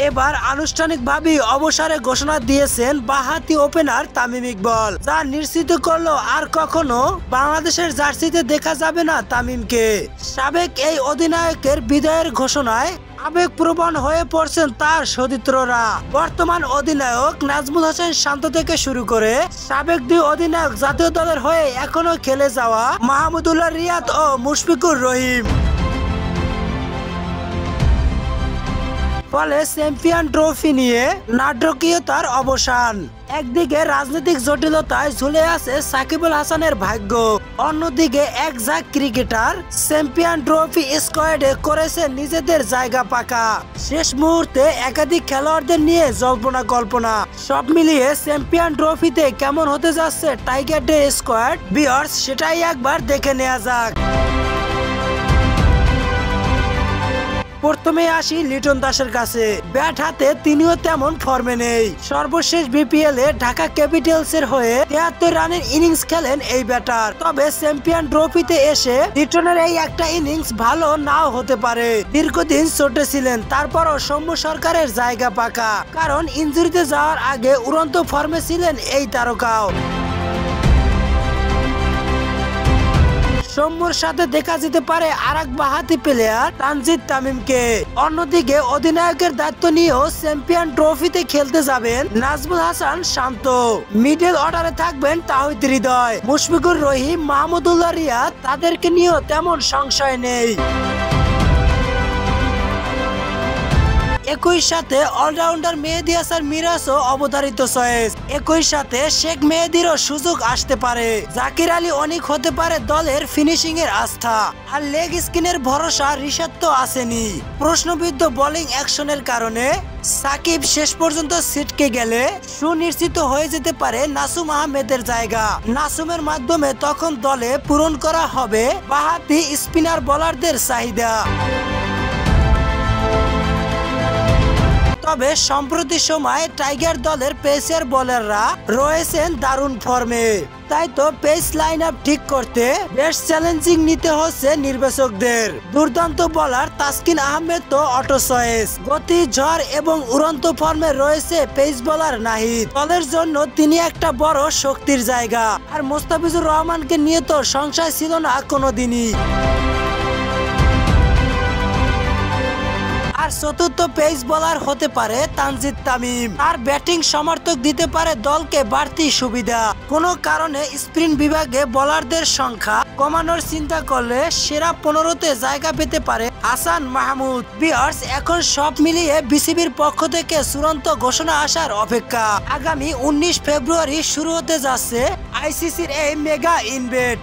এবার আনুষ্ঠানিকভাবে অবসরে ঘোষণা দিয়েছেন বাঁহাতি ওপেনার তামিম ইকবাল, যা নিশ্চিত করলো আর কখনো বাংলাদেশের জার্সিতে দেখা যাবে না তামিমকে। সাবেক এই অধিনায়কের বিদায়ের ঘোষণায় আবেগপ্রবণ হয়ে পড়ছেন তার সতীর্থরা। বর্তমান অধিনায়ক নাজমুল হোসেন শান্ত থেকে শুরু করে সাবেক দুই অধিনায়ক জাতীয় দলের হয়ে এখনো খেলে যাওয়া মাহমুদুল্লাহ রিয়াদ ও মুশফিকুর রহিম। ফলে চ্যাম্পিয়ন ট্রফি নিয়ে নাটকীয়তার অবসান। একদিকে রাজনৈতিক জটিলতায় ঝুলে আছে সাকিব আল হাসানের ভাগ্য, অন্যদিকে এক ঝাঁক ক্রিকেটার চ্যাম্পিয়ন ট্রফি স্কোয়াডে করেছে নিজেদের জায়গা পাকা। শেষ মুহূর্তে একাধিক খেলোয়াড়দের নিয়ে জল্পনা কল্পনা। সব মিলিয়ে চ্যাম্পিয়ন ট্রফিতে কেমন হতে যাচ্ছে টাইগারদের স্কোয়াড ভিউয়ার্স, সেটাই একবার দেখে নেওয়া যাক। প্রথমে আসি লিটন দাসের কাছে। ব্যাট হাতে তিনিও তেমন ফর্মে নেই। সর্বশেষ বিপিএল এ ঢাকা ক্যাপিটালস এর হয়ে 73 রানের ইনিংস খেলেন এই ব্যাটার। তবে চ্যাম্পিয়ন ট্রফিতে এসে লিটনের এই একটা ইনিংস ভালো নাও হতে পারে। দীর্ঘদিন চোটে ছিলেন, তারপরও সৌম্য সরকারের জায়গা পাকা, কারণ ইনজুরিতে যাওয়ার আগে উড়ন্ত ফর্মে ছিলেন এই তারকাও। সৌম্যর সাথে দেখা যেতে পারে আরেক বাঁহাতি প্লেয়ার তানজিদ তামিমকে। অন্যদিকে অধিনায়কের দায়িত্ব নিয়েও চ্যাম্পিয়ন ট্রফিতে খেলতে যাবেন নাজমুল হাসান শান্ত। মিডল অর্ডারে থাকবেন তাওহিদ হৃদয়, মুশফিকুর রহিম, মাহমুদুল্লাহ রিয়াদ, তাদেরকে নিয়েও তেমন সংশয় নেই। একই সাথে অলরাউন্ডার মেহেদী হাসান মিরাজও অবধারিত চয়েস। একই সাথে শেখ মেহেদীরও সুযোগ আসতে পারে। জাকির আলী অনেক হতে পারে দলের ফিনিশিং এর আস্থা। আর লেগ স্পিনের ভরসা রিশাদ তো আসেনি। প্রশ্নবিদ্ধ বোলিং অ্যাকশনের কারণে সাকিব শেষ পর্যন্ত ছিটকে গেলে সুনিশ্চিত হয়ে যেতে পারে নাসুম আহমেদের জায়গা। নাসুমের মাধ্যমে তখন দলে পূরণ করা হবে বাঁহাতি স্পিনার বোলারদের চাহিদা। তবে সম্প্রতি সময় টাইগার দলের পেসার বোলাররা রয়েছেন দারুণ ফর্মে। তাই তো পেস লাইন আপ ঠিক করতে বেশ চ্যালেঞ্জিং নিতে হচ্ছে নির্বাচকদের। দুর্দান্ত বোলার তাসকিন আহমেদ তো অটো চয়েস। গতি, ঝড় এবং উড়ন্ত ফর্মে রয়েছে পেস বোলার নাহিদ। দলের জন্য তিনি একটা বড় শক্তির জায়গা। আর মোস্তাফিজুর রহমানকে নিয়ে তো সংশয় ছিল না কোনোদিনই। আর চতুর্থ পেস বোলার হতে পারে তানজিদ তামিম। আর ব্যাটিং সমর্থক দিতে পারে দলকে বাড়তি সুবিধা। কোনো কারণে স্পিন বিভাগে বোলারদের সংখ্যা কমানোর চিন্তা করলে সেরা 15তে জায়গা পেতে পারে হাসান মাহমুদ। ভিউয়ার্স, এখন সব মিলিয়ে বিসিবির পক্ষ থেকে চূড়ান্ত ঘোষণা আসার অপেক্ষা। আগামী 19 ফেব্রুয়ারি শুরু হতে যাচ্ছে আইসিসির এই মেগা ইনভেট।